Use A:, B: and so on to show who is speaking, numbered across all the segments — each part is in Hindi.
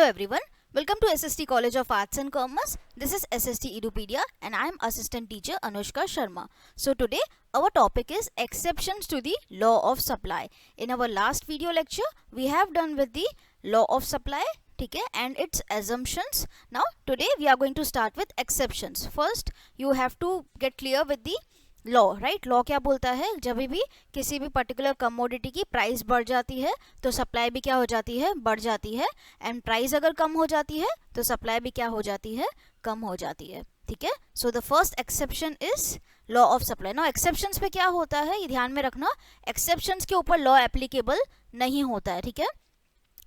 A: Hello everyone, welcome to SST College of Arts and Commerce. This is SST Edupedia and I am Assistant Teacher Anushka Sharma. So today our topic is exceptions to the law of supply. In our last video lecture, we have done with the law of supply, okay, and its assumptions. Now today we are going to start with exceptions. First, you have to get clear with the law right. Law क्या बोलता है, जब भी किसी भी पर्टिकुलर कमोडिटी की प्राइस बढ़ जाती है तो सप्लाई भी क्या हो जाती है, बढ़ जाती है. एंड प्राइस अगर कम हो जाती है तो सप्लाई भी क्या हो जाती है, कम हो जाती है. ठीक है. So the first exception is law of supply. Now exceptions पे क्या होता है ये ध्यान में रखना, एक्सेप्शंस के ऊपर लॉ एप्लीकेबल नहीं होता है. ठीक है.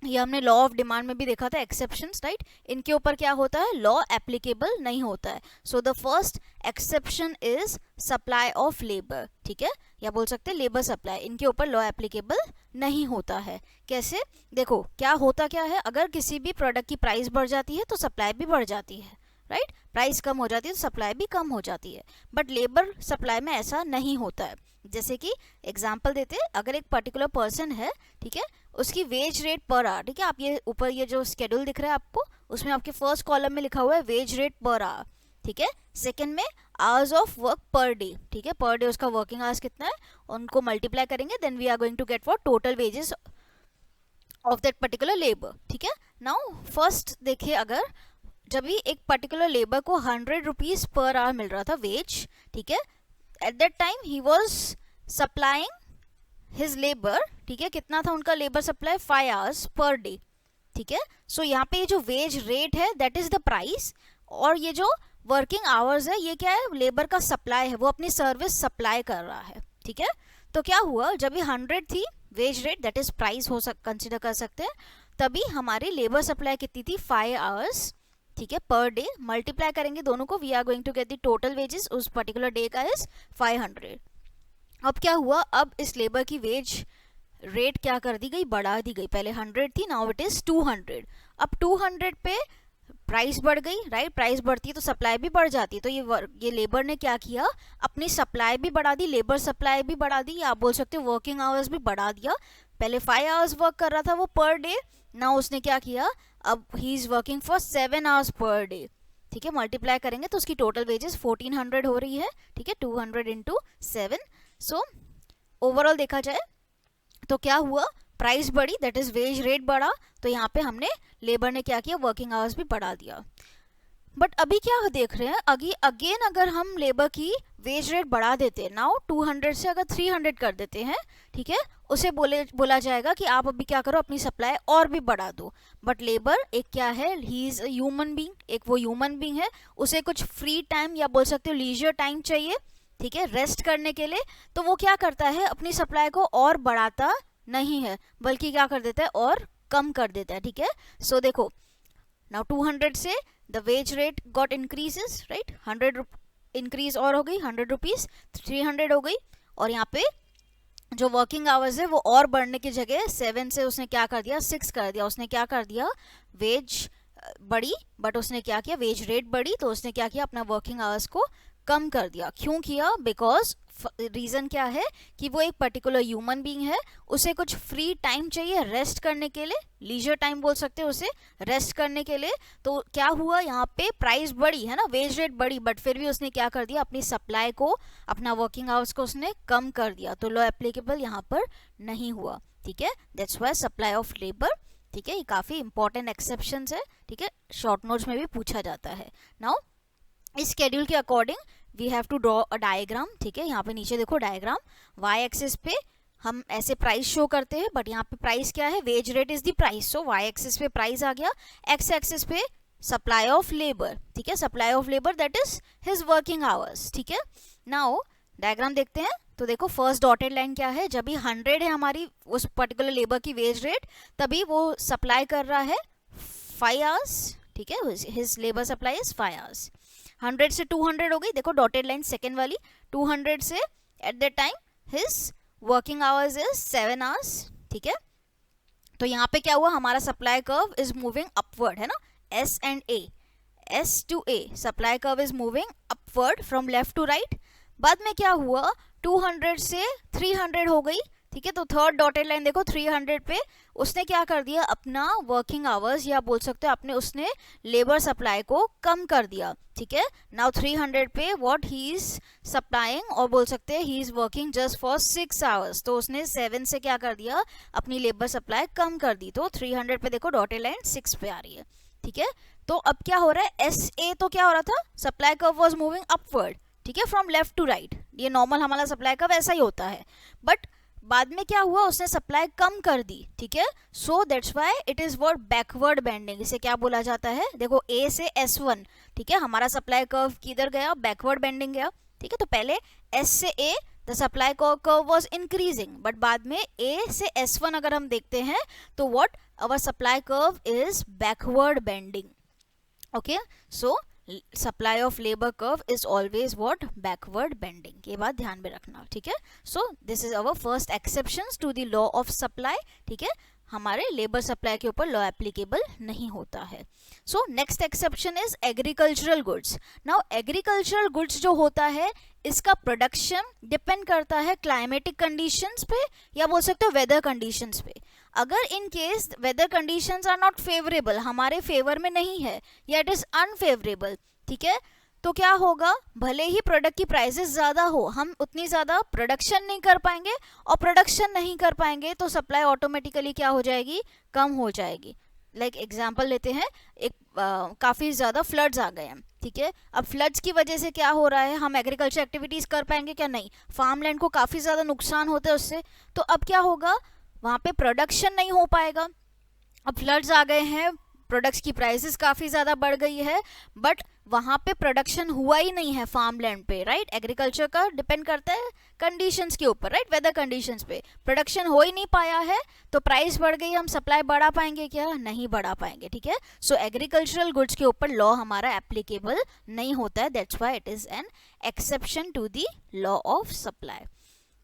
A: ये हमने लॉ ऑफ डिमांड में भी देखा था, एक्सेप्शंस राइट, इनके ऊपर क्या होता है, लॉ एप्लीकेबल नहीं होता है. So the first exception is supply of labour. ठीक है, या बोल सकते हैं लेबर सप्लाई, इनके ऊपर लॉ एप्लीकेबल नहीं होता है. कैसे, देखो क्या होता क्या है, अगर किसी भी प्रोडक्ट की प्राइस बढ़ जाती है तो सप्लाई भी बढ़ जाती है राइट. प्राइस कम हो जाती है तो सप्लाई भी कम हो जाती है. बट लेबर सप्लाई में ऐसा नहीं होता है. जैसे कि एग्जांपल देते हैं, अगर एक पर्टिकुलर पर्सन है, ठीक है, उसकी वेज रेट पर आवर, ठीक है, आप ये ऊपर ये जो स्केड्यूल दिख रहा है आपको, उसमें आपके फर्स्ट कॉलम में लिखा हुआ है वेज रेट पर आवर. ठीक है. सेकंड में hours of work per day. ठीक है, पर डे उसका वर्किंग आवर्स कितना है, उनको मल्टीप्लाई करेंगे, then we are going to get for total wages of that particular labour. ठीक है. नाउ फर्स्ट देखिए, अगर जब भी एक पर्टिकुलर लेबर को 100 रुपीज पर आवर मिल रहा था वेज, ठीक है, at that time he was supplying his labour. ठीक है, कितना था उनका labour supply, 5 hours per day. ठीक है. सो यहाँ पे ये जो वेज रेट है दैट इज द प्राइस, और ये जो वर्किंग आवर्स है ये क्या है, लेबर का सप्लाई है, वो अपनी सर्विस सप्लाई कर रहा है. ठीक है. तो क्या हुआ, जब ये 100 थी wage rate, that is price हो कंसिडर कर सकते हैं, तभी हमारी लेबर सप्लाई कितनी थी, 5 आवर्स. ठीक है, पर डे. मल्टीप्लाई करेंगे दोनों को, we are going to get the total wages उस पर्टिकुलर डे का इज 500. अब क्या हुआ, अब इस लेबर की वेज रेट क्या कर दी गई, बढ़ा दी गई. पहले 100 थी, नाउ इट इज 200. अब 200 पे प्राइस बढ़ गई राइट. प्राइस बढ़ती है तो सप्लाई भी बढ़ जाती है. तो ये लेबर ने क्या किया, अपनी सप्लाई भी बढ़ा दी, लेबर सप्लाई भी बढ़ा दी, या आप बोल सकते हो वर्किंग आवर्स भी बढ़ा दिया. पहले 5 आवर्स वर्क कर रहा था वो पर डे, नाउ उसने क्या किया, अब he is working for 7 hours per day. ठीक है, मल्टीप्लाई करेंगे तो उसकी टोटल वेजेस 1400 हो रही है. ठीक है, 200 इंटू 7. सो ओवरऑल देखा जाए तो क्या हुआ, प्राइस बढ़ी, दैट इज वेज रेट बढ़ा, तो यहाँ पे हमने लेबर ने क्या किया, वर्किंग आवर्स भी बढ़ा दिया. बट अभी क्या देख रहे हैं, अगेन अगर हम लेबर की वेज रेट बढ़ा देते हैं, नाउ 200 से अगर 300 कर देते हैं, ठीक है, उसे बोला जाएगा कि आप अभी क्या करो, अपनी सप्लाई और भी बढ़ा दो. बट लेबर एक क्या है, ही इज ह्यूमन बीइंग, एक वो ह्यूमन बीइंग है, उसे कुछ फ्री टाइम या बोल सकते हो लीजर टाइम चाहिए. ठीक है, रेस्ट करने के लिए. तो वो क्या करता है, अपनी सप्लाई को और बढ़ाता नहीं है, बल्कि क्या कर देता है, और कम कर देता है. ठीक है. सो देखो, नाउ 200 से the wage rate got increases right, 100 increase और हो गई, 100 रुपीज 300 हो गई. और यहाँ पे जो वर्किंग आवर्स है वो और बढ़ने की जगह 7 से उसने क्या कर दिया, 6 कर दिया. उसने क्या कर दिया, वेज बढ़ी, बट उसने क्या किया, वेज रेट बढ़ी, तो उसने क्या किया, अपना वर्किंग आवर्स को कम कर दिया. क्यों किया, बिकॉज रीजन क्या है कि वो एक पर्टिकुलर ह्यूमन बीइंग है, उसे कुछ फ्री टाइम चाहिए रेस्ट करने के लिए, लीजर टाइम बोल सकते हैं उसे, रेस्ट करने के लिए. तो क्या हुआ, यहाँ पे प्राइस बढ़ी है ना, वेज रेट बढ़ी, बट फिर भी उसने क्या कर दिया, अपनी सप्लाई को, अपना वर्किंग आवर्स को उसने कम कर दिया. तो लॉ एप्लीकेबल यहाँ पर नहीं हुआ. ठीक है, that's why supply of labour. ठीक है, ये काफी इंपॉर्टेंट एक्सेप्शंस है. ठीक है, शॉर्ट नोट्स में भी पूछा जाता है. नाउ इस शेड्यूल के according we have to draw a diagram. ठीक है, यहाँ पे नीचे देखो डायग्राम, वाई एक्सिस पे हम ऐसे प्राइस शो करते हैं, बट यहाँ पे प्राइस क्या है, wage rate is the price, so Y axis पे प्राइस आ गया, एक्स एक्सिस पे सप्लाई ऑफ लेबर. ठीक है, supply of labour that is his working hours. ठीक है. नाउ डायग्राम देखते हैं, तो देखो फर्स्ट डॉटेड लाइन क्या है, जब भी 100 है हमारी उस पर्टिकुलर लेबर की वेज रेट, तभी वो सप्लाई कर रहा है 5 आवर्स. ठीक है, his labour supply is 5 hours. 100 से 200 हो गई, देखो डॉटेड लाइन सेकेंड वाली, 200 से at the time his working hours is 7 hours. ठीक है. तो यहाँ पे क्या हुआ, हमारा supply curve is moving upward है ना, S and A, S to A, supply curve is moving upward from left to right. बाद में क्या हुआ, 200 से 300 हो गई, ठीक है। तो थर्ड डॉटेड लाइन देखो 300 पे उसने क्या कर दिया, अपना वर्किंग आवर्स या बोल सकते हो अपने उसने लेबर सप्लाई को कम कर दिया। ठीक है, नाउ 300 पे व्हाट ही इज सप्लाइंग, और बोल सकते हैं he is working just for 6 hours, तो उसने 7 से क्या कर दिया, अपनी लेबर सप्लाई कम कर दी। तो 300 पे देखो डॉटेड लाइन 6 पे आ रही है। ठीक है, तो अब क्या हो रहा है, एस ए तो क्या हो रहा था, supply curve was moving upward, ठीक है, फ्रॉम लेफ्ट टू राइट, ये नॉर्मल हमारा सप्लाई कर्व ऐसा ही होता है। बट बाद में क्या हुआ, उसने सप्लाई कम कर दी। ठीक है, so that's why it is word backward bending, इसे क्या बोला जाता है, देखो ए से S1, ठीक है, हमारा सप्लाई कर्व किधर गया, बैकवर्ड बेंडिंग गया। ठीक है, तो पहले S से A the supply curve was increasing, but बाद में A से S1 अगर हम देखते हैं तो what, our supply curve is backward bending. Okay, so supply of labour curve is always what, backward bending, ये बात ध्यान में रखना। ठीक है, so this is our first exceptions to the law of supply. ठीक है, हमारे लेबर सप्लाई के ऊपर लॉ एप्लीकेबल नहीं होता है। So next exception is agricultural goods. Now agricultural goods जो होता है इसका प्रोडक्शन डिपेंड करता है क्लाइमेटिक कंडीशंस पे या बोल सकते हो वेदर कंडीशंस पे। अगर in case weather conditions are not favourable, हमारे फेवर में नहीं है या इट इज अनफेवरेबल, ठीक है, तो क्या होगा, भले ही प्रोडक्ट की प्राइसेस ज़्यादा हो, हम उतनी ज़्यादा प्रोडक्शन नहीं कर पाएंगे, और प्रोडक्शन नहीं कर पाएंगे तो सप्लाई ऑटोमेटिकली क्या हो जाएगी, कम हो जाएगी। लाइक एग्जांपल लेते हैं, एक काफ़ी ज़्यादा फ्लड्स आ गए हैं। ठीक है, अब फ्लड्स की वजह से क्या हो रहा है, हम एग्रीकल्चर एक्टिविटीज़ कर पाएंगे क्या, नहीं, फार्म लैंड को काफ़ी ज़्यादा नुकसान होता है उससे, तो अब क्या होगा, वहाँ पे प्रोडक्शन नहीं हो पाएगा। अब फ्लड्स आ गए हैं, प्रोडक्ट्स की प्राइसेस काफ़ी ज़्यादा बढ़ गई है, बट वहाँ पे प्रोडक्शन हुआ ही नहीं है फार्म लैंड पे, राइट, एग्रीकल्चर का डिपेंड करता है कंडीशंस के ऊपर, राइट, वेदर कंडीशंस पे, प्रोडक्शन हो ही नहीं पाया है तो प्राइस बढ़ गई, हम सप्लाई बढ़ा पाएंगे क्या, नहीं बढ़ा पाएंगे। ठीक है, सो एग्रीकल्चरल गुड्स के ऊपर लॉ हमारा एप्लीकेबल नहीं होता है, that's why it is an exception to the law of supply.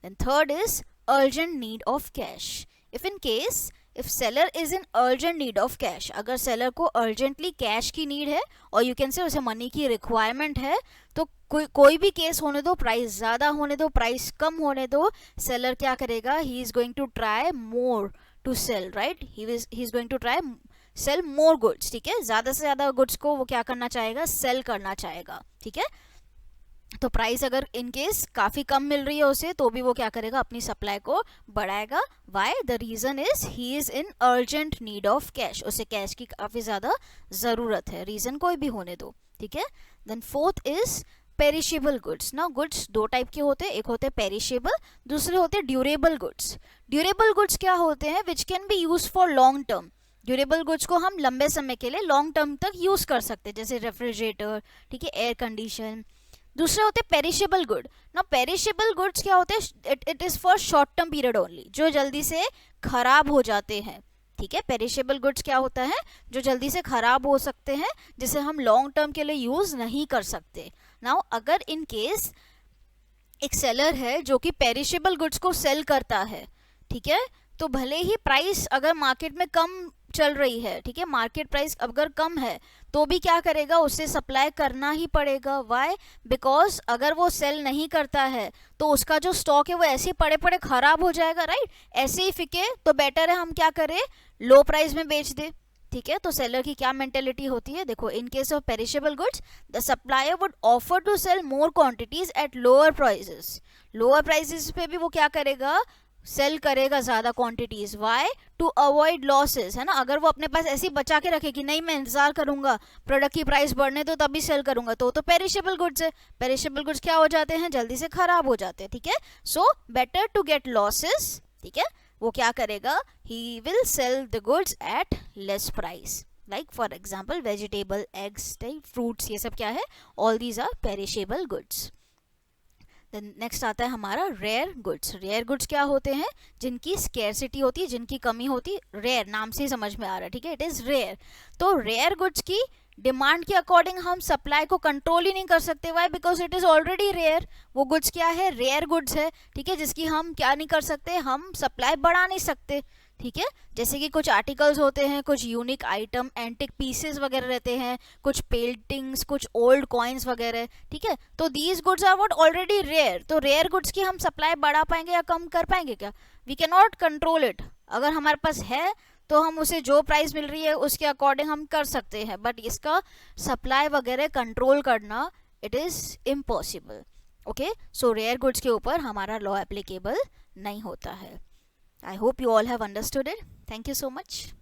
A: Then third is urgent need of cash. If in case if seller is in urgent need of cash, अगर सेलर को अर्जेंटली कैश की नीड है और यू कैन से उसे मनी की रिक्वायरमेंट है, तो कोई भी केस होने दो, प्राइस ज़्यादा होने दो, प्राइस कम होने दो, सेलर क्या करेगा, he is going to try more to sell, right, he is going to try sell more goods. ठीक है, ज़्यादा से ज़्यादा गुड्स को वो क्या करना चाहेगा, सेल करना चाहेगा। ठीक है, तो प्राइस अगर इन केस काफ़ी कम मिल रही है उसे, तो भी वो क्या करेगा, अपनी सप्लाई को बढ़ाएगा। Why, the reason is he is in urgent need of cash, उसे कैश की काफ़ी ज़्यादा ज़रूरत है, रीज़न कोई भी होने दो। ठीक है, then fourth is perishable goods. ना गुड्स दो टाइप के होते हैं, एक होते हैं पेरिशेबल, दूसरे होते हैं ड्यूरेबल गुड्स। ड्यूरेबल गुड्स क्या होते हैं, which can be use for long term, durable goods को हम लंबे समय के लिए लॉन्ग टर्म तक यूज़ कर सकते हैं, जैसे रेफ्रिजरेटर, ठीक है, एयर कंडीशन। दूसरे होते हैं पेरिशेबल गुड। ना पेरिशेबल गुड्स क्या होते हैं, it is for short term period only, जो जल्दी से खराब हो जाते हैं। ठीक है, पेरिशेबल गुड्स क्या होता है, जो जल्दी से खराब हो सकते हैं, जिसे हम लॉन्ग टर्म के लिए यूज़ नहीं कर सकते। नाउ अगर इन केस एक सेलर है जो कि पेरिशेबल गुड्स को सेल करता है, ठीक है, तो भले ही प्राइस अगर मार्केट में कम चल रही है, ठीक है, मार्केट प्राइस अगर कम है, तो भी क्या करेगा, उसे सप्लाई करना ही पड़ेगा। वाई, बिकॉज अगर वो सेल नहीं करता है तो उसका जो स्टॉक है वो ऐसे ही पड़े पड़े खराब हो जाएगा, राइट, ऐसे ही फिके, तो बेटर है हम क्या करें, लो प्राइस में बेच दे। ठीक है, तो सेलर की क्या मेंटेलिटी होती है, देखो, in case of perishable goods the supplier would offer to sell more quantities at lower prices, lower prices पे भी वो क्या करेगा, सेल करेगा ज़्यादा quantities. Why, to avoid losses, है ना, अगर वो अपने पास ऐसी बचा के रखे कि नहीं मैं इंतजार करूंगा प्रोडक्ट की प्राइस बढ़ने दो तभी सेल करूंगा, तो पेरिशेबल गुड्स है, पेरिशेबल गुड्स क्या हो जाते हैं, जल्दी से खराब हो जाते हैं। ठीक है, so better to get losses, ठीक है, वो क्या करेगा, he will sell the goods at less price, like for example vegetable, eggs, fruits, ये सब क्या है, all these are perishable goods. Next आता है हमारा रेयर गुड्स। रेयर गुड्स क्या होते हैं, जिनकी स्केर्सिटी होती है, जिनकी कमी होती है, रेयर नाम से ही समझ में आ रहा है, ठीक है, इट इज़ रेयर। तो रेयर गुड्स की डिमांड के अकॉर्डिंग हम सप्लाई को कंट्रोल ही नहीं कर सकते। Why, because it is already rare, वो गुड्स क्या है, रेयर गुड्स है, ठीक है, जिसकी हम क्या नहीं कर सकते, हम सप्लाई बढ़ा नहीं सकते। ठीक है, जैसे कि कुछ आर्टिकल्स होते हैं, कुछ यूनिक आइटम, एंटिक पीसेस वगैरह रहते हैं, कुछ पेंटिंग्स, कुछ ओल्ड कॉइन्स वगैरह, ठीक है, तो these goods are what already rare. तो रेयर गुड्स की हम सप्लाई बढ़ा पाएंगे या कम कर पाएंगे क्या, we can not control it. अगर हमारे पास है तो हम उसे जो प्राइस मिल रही है उसके अकॉर्डिंग हम कर सकते हैं, बट इसका सप्लाई वगैरह कंट्रोल करना it is impossible. Okay, so rare goods के ऊपर हमारा लॉ एप्लीकेबल नहीं होता है. I hope you all have understood it. Thank you so much.